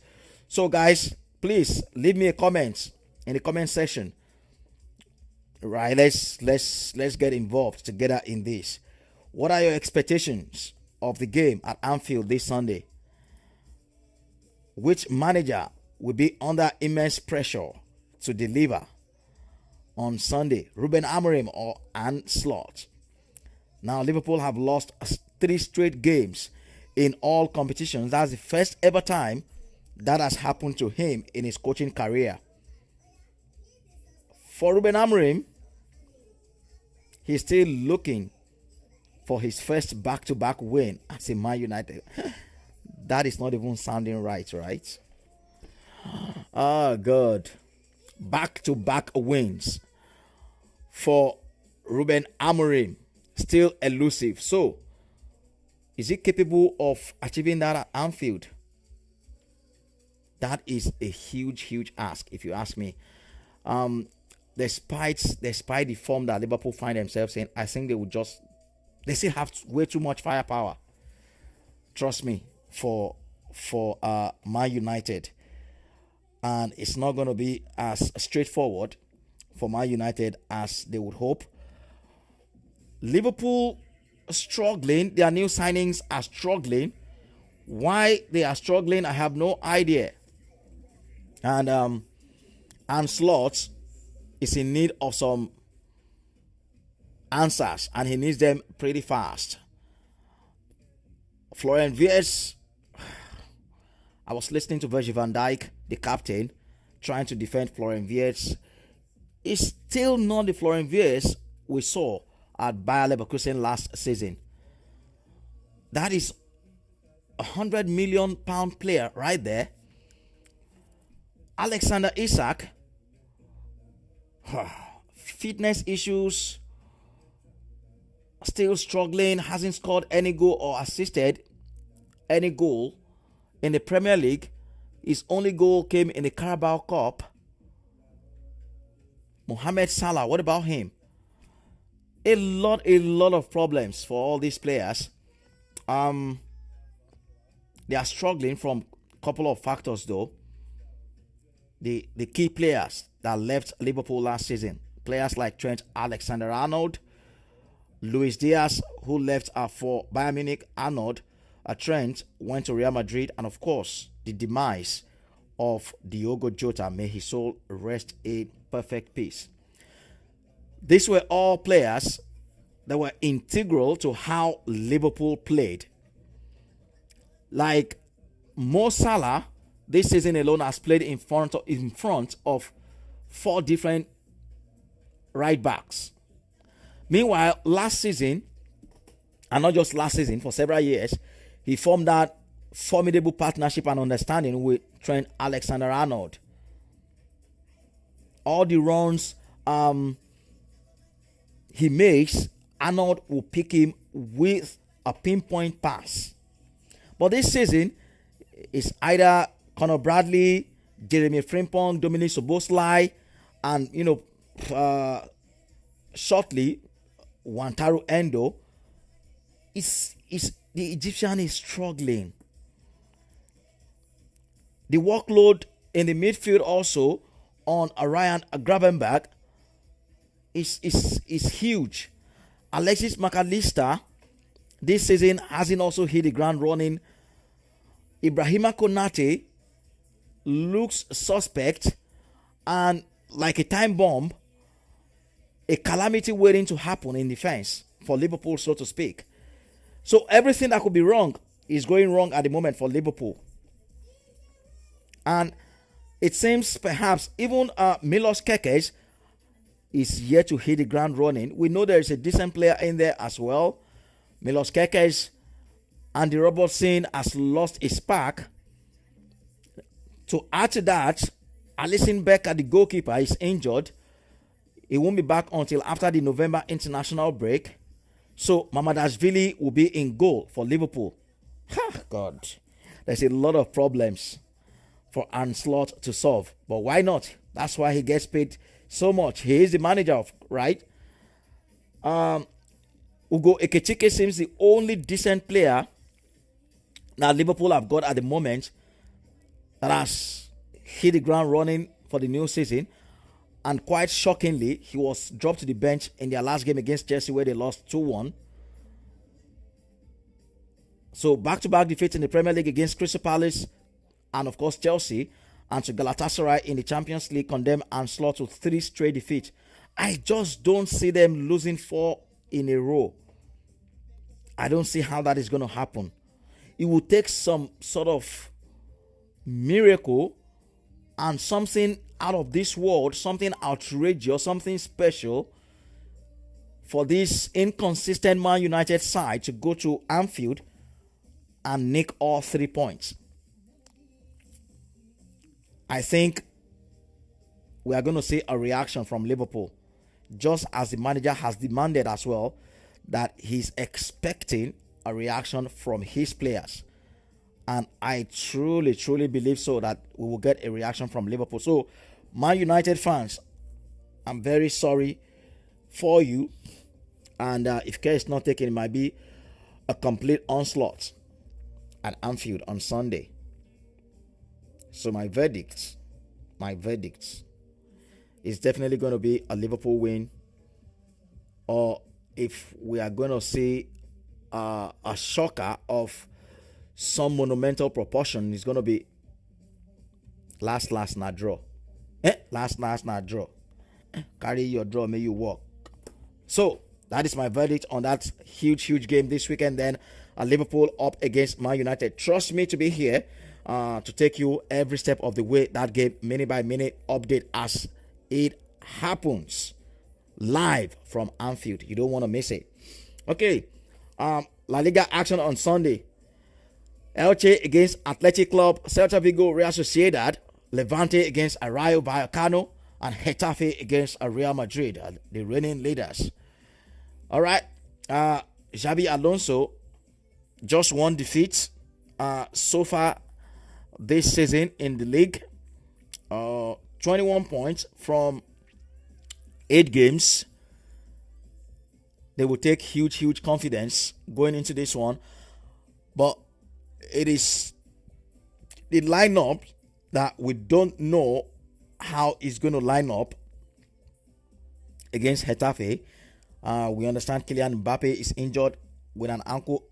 So guys, please leave me a comment in the comment section. Right, let's get involved together in this. What are your expectations of the game at Anfield this Sunday? Which manager will be under immense pressure to deliver on Sunday? Ruben Amorim or Arne Slot? Now Liverpool have lost 3 straight games in all competitions. That's the first ever time that has happened to him in his coaching career. For Ruben Amorim, he's still looking for his first back-to-back win at Man United. That is not even sounding right? Oh, God. Back-to-back wins for Ruben Amorim. Still elusive. So, is he capable of achieving that at Anfield? That is a huge ask, if you ask me. Despite the form that Liverpool find themselves in, I think they still have way too much firepower. Trust me, for Man United. And it's not going to be as straightforward for Man United as they would hope. Liverpool struggling. Their new signings are struggling. Why they are struggling, I have no idea. And Slot is in need of some answers, and he needs them pretty fast. Florian Wirtz, I was listening to Virgil van Dijk, the captain, trying to defend Florian Wirtz. It's still not the Florian Wirtz we saw at Bayer Leverkusen last season. That is £100 million player right there. Alexander Isak, fitness issues, still struggling, hasn't scored any goal or assisted any goal in the Premier League. His only goal came in the Carabao Cup. Mohamed Salah, what about him? A lot of problems for all these players. They are struggling from a couple of factors though. The key players that left Liverpool last season, players like Trent Alexander-Arnold, Luis Diaz, who left for Bayern Munich. Arnold, Trent went to Real Madrid, and of course the demise of Diogo Jota. May his soul rest in perfect peace. These were all players that were integral to how Liverpool played. Like Mo Salah, this season alone has played in front of 4 different right backs. Meanwhile, last season, and not just last season, for several years, he formed that formidable partnership and understanding with Trent Alexander-Arnold. All the runs he makes, Arnold will pick him with a pinpoint pass. But this season, it's either Conor Bradley, Jeremy Frimpong, Dominic Szoboszlai, and shortly Wataru Endo. The Egyptian is struggling. The workload in the midfield also on Ryan Gravenberch is huge. Alexis McAllister this season hasn't also hit the ground running. Ibrahima Konate looks suspect, and like a time bomb, a calamity waiting to happen in defense for Liverpool, so to speak. So everything that could be wrong is going wrong at the moment for Liverpool. And it seems perhaps even Milos Kekes is yet to hit the ground running. We know there is a decent player in there as well. Milos Kekes, Andy Robertson has lost his spark. To add to that, Alisson Becker, the goalkeeper, is injured. He won't be back until after the November international break. So Mamadashvili will be in goal for Liverpool. God, there's a lot of problems for Arne Slot to solve. But why not? That's why he gets paid so much. He is the manager, right? Ugo Ekechike seems the only decent player that Liverpool have got at the moment that has hit the ground running for the new season. And quite shockingly, he was dropped to the bench in their last game against Chelsea where they lost 2-1. So back-to-back defeats in the Premier League against Crystal Palace and of course Chelsea, and to Galatasaray in the Champions League condemn and slot to 3 straight defeats. I just don't see them losing 4 in a row. I don't see how that is going to happen. It will take some sort of miracle and something out of this world, something outrageous, something special for this inconsistent Man United side to go to Anfield and nick all 3 points. I think we are going to see a reaction from Liverpool, just as the manager has demanded as well, that he's expecting a reaction from his players. And I truly believe so, that we will get a reaction from Liverpool. So, Man United fans, I'm very sorry for you. And if care is not taken, it might be a complete onslaught at Anfield on Sunday. So my verdict is definitely going to be a Liverpool win. Or if we are going to see a shocker of some monumental proportion, it's going to be last not draw. Last not draw. Carry your draw, may you walk. So that is my verdict on that huge game this weekend. Then Liverpool up against Man United. Trust me to be here to take you every step of the way. That game, minute by minute update as it happens, live from Anfield. You don't want to miss it. Okay, La Liga action on Sunday. Elche against Athletic Club, Celta Vigo, Real Sociedad, Levante against Rayo Vallecano, and Getafe against Real Madrid, the reigning leaders. All right. Xabi Alonso just one defeat so far this season in the league. 21 points from 8 games. They will take huge confidence going into this one. But it is the lineup that we don't know how it's going to line up against Getafe. We understand Kylian Mbappe is injured with an ankle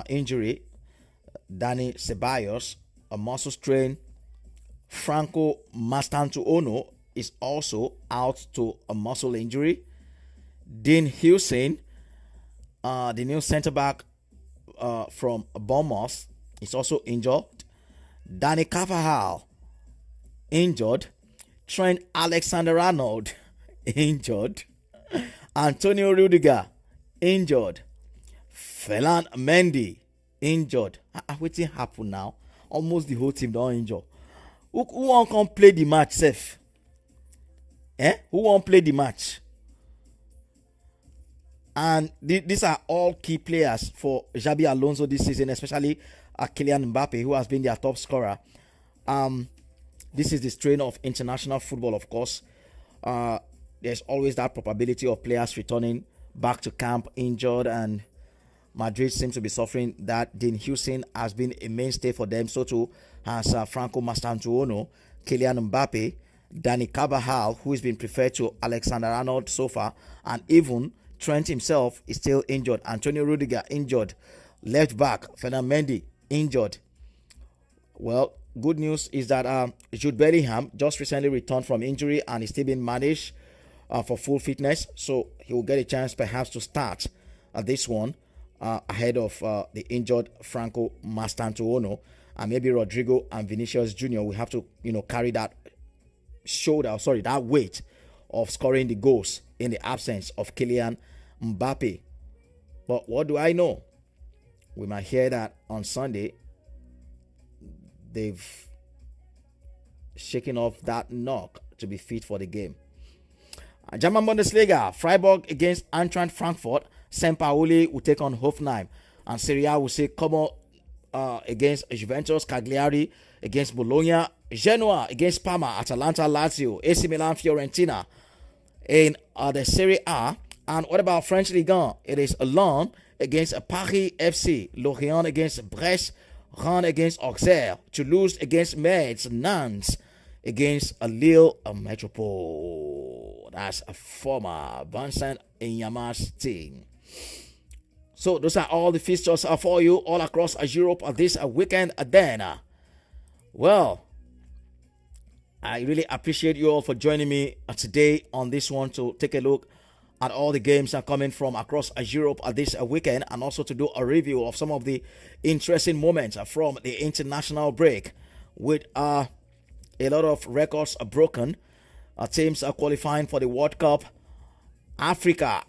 injury. Dani Ceballos, a muscle strain. Franco Mastantuono is also out to a muscle injury. Dean Hussein, the new centre back from Bournemouth, is also injured. Danny Carvajal, injured. Trent Alexander-Arnold, injured. Antonio Rudiger, injured. Ferland Mendy, injured. What happened now? Almost the whole team don't injure. Who won't come play the match, Seth? Who won't play the match? And these are all key players for Xabi Alonso this season, especially Kylian Mbappe, who has been their top scorer. This is the strain of international football, of course. There's always that probability of players returning back to camp injured, and Madrid seems to be suffering that. Dean Hussein has been a mainstay for them. So too has Franco Mastantuono, Kylian Mbappe, Dani Carvajal, who has been preferred to Alexander-Arnold so far, and even Trent himself is still injured. Antonio Rudiger injured. Left back Ferland Mendy injured. Well, good news is that Jude Bellingham just recently returned from injury and is still being managed for full fitness, so he will get a chance perhaps to start this one ahead of the injured Franco Mastantuono, and maybe Rodrigo and Vinicius Jr. will have to carry that that weight of scoring the goals in the absence of Kylian Mbappe. But what do I know? We might hear that on Sunday they've shaken off that knock to be fit for the game. German Bundesliga, Freiburg against Eintracht Frankfurt. St. Pauli will take on Hoffenheim. And Serie A will say Como against Juventus, Cagliari against Bologna, Genoa against Parma, Atalanta, Lazio, AC Milan, Fiorentina in the Serie A. And what about French Ligue 1? It is Lyon against Paris FC, Lorient against Brest, Rennes against Auxerre, Toulouse against Metz, Nantes against Lille Metropole. That's a former Vincent Inyama's team. So those are all the fixtures for you all across Europe this weekend. Then, well, I really appreciate you all for joining me today on this one to take a look at all the games are coming from across Europe this weekend, and also to do a review of some of the interesting moments from the international break, with a lot of records broken. Teams are qualifying for the World Cup. Africa,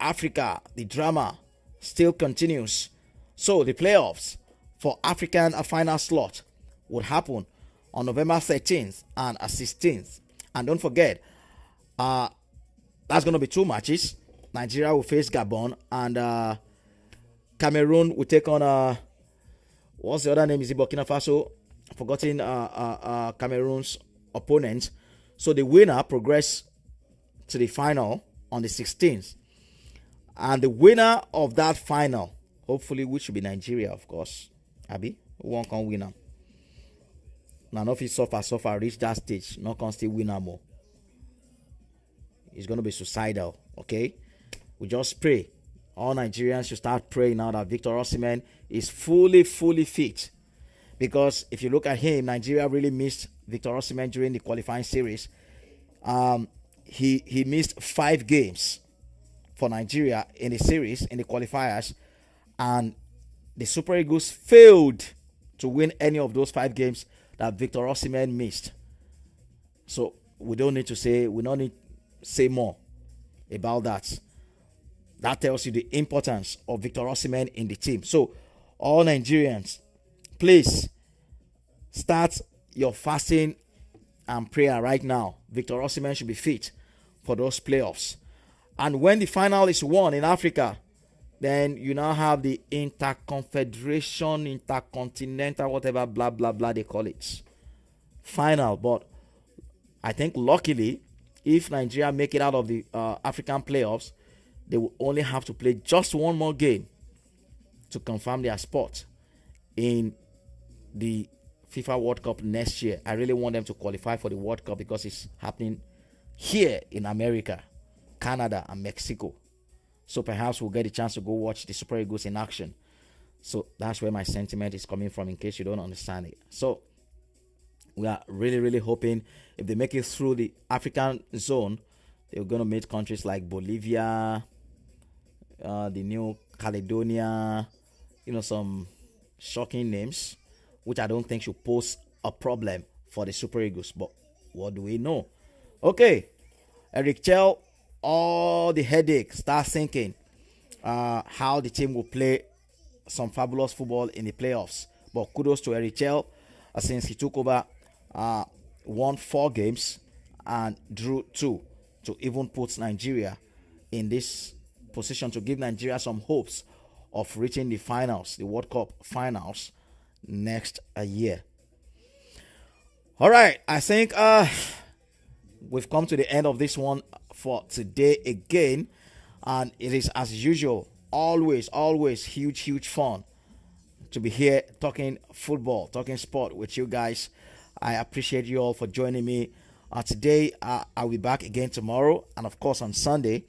the drama still continues. So the playoffs for African final slot would happen on November 13th and 16th. And don't forget, that's going to be 2 matches. Nigeria will face Gabon, and Cameroon will take on what's the other name? Is it Burkina Faso? I've forgotten Cameroon's opponent. So the winner progress to the final on the 16th, and the winner of that final, hopefully, which should be Nigeria, of course. Abi, who won't come winner? Now, if he suffer, reach that stage, not can still win more. It's going to be suicidal. Okay. We just pray. All Nigerians should start praying now that Victor Osimhen is fully fit. Because if you look at him, Nigeria really missed Victor Osimhen during the qualifying series. He missed 5 games for Nigeria in the series, in the qualifiers. And the Super Eagles failed to win any of those 5 games that Victor Osimhen missed. So we don't need to say more about that. That tells you the importance of Victor Osimhen in the team. So all Nigerians, please start your fasting and prayer right now. Victor Osimhen should be fit for those playoffs. And when the final is won in Africa, then you now have the Interconfederation, Intercontinental, whatever, blah, blah, blah, they call it. Final. But I think luckily, if Nigeria make it out of the African playoffs, they will only have to play just one more game to confirm their spot in the FIFA World Cup next year. I really want them to qualify for the World Cup because it's happening here in America, Canada, and Mexico. So perhaps we'll get a chance to go watch the Super Eagles in action. So that's where my sentiment is coming from, in case you don't understand it. So we are really, really hoping if they make it through the African zone, they're going to meet countries like Bolivia, the New Caledonia, some shocking names, which I don't think should pose a problem for the Super Eagles. But what do we know? Okay, Eric Chell, all the headache start thinking how the team will play some fabulous football in the playoffs. But kudos to Eric Chell, since he took over, won 4 games and drew 2 to even put Nigeria in this position, to give Nigeria some hopes of reaching the finals, the World Cup finals next year. All right, I think we've come to the end of this one for today again, and it is as usual, always huge fun to be here talking football, talking sport with you guys. I appreciate you all for joining me. Today, I'll be back again tomorrow, and of course on Sunday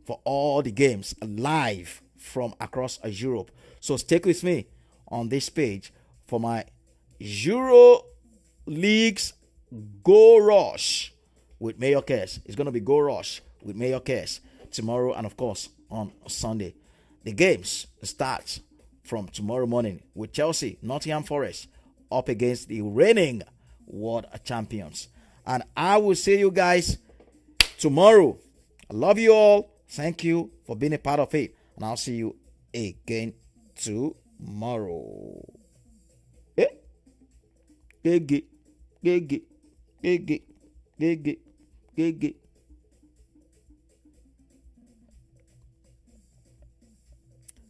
for all the games live from across Europe. So stick with me on this page for my Euro Leagues Go Rush with Mayor Kes. It's going to be Go Rush with Mayor Kes tomorrow, and of course on Sunday. The games start from tomorrow morning with Chelsea, Nottingham Forest up against the reigning world champions. And I will see you guys tomorrow. I love you all. Thank you for being a part of it. And I'll see you again tomorrow. Eh? Gege. Gege. Gege. Gege. Gege.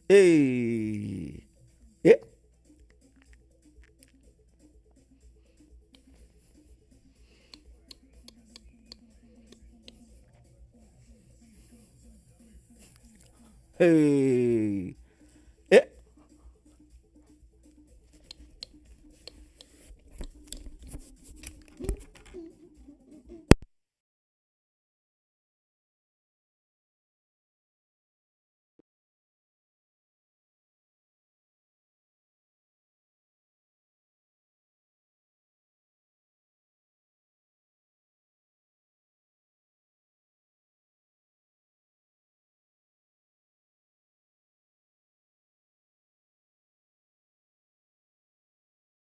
Hey. Yeah. Hey.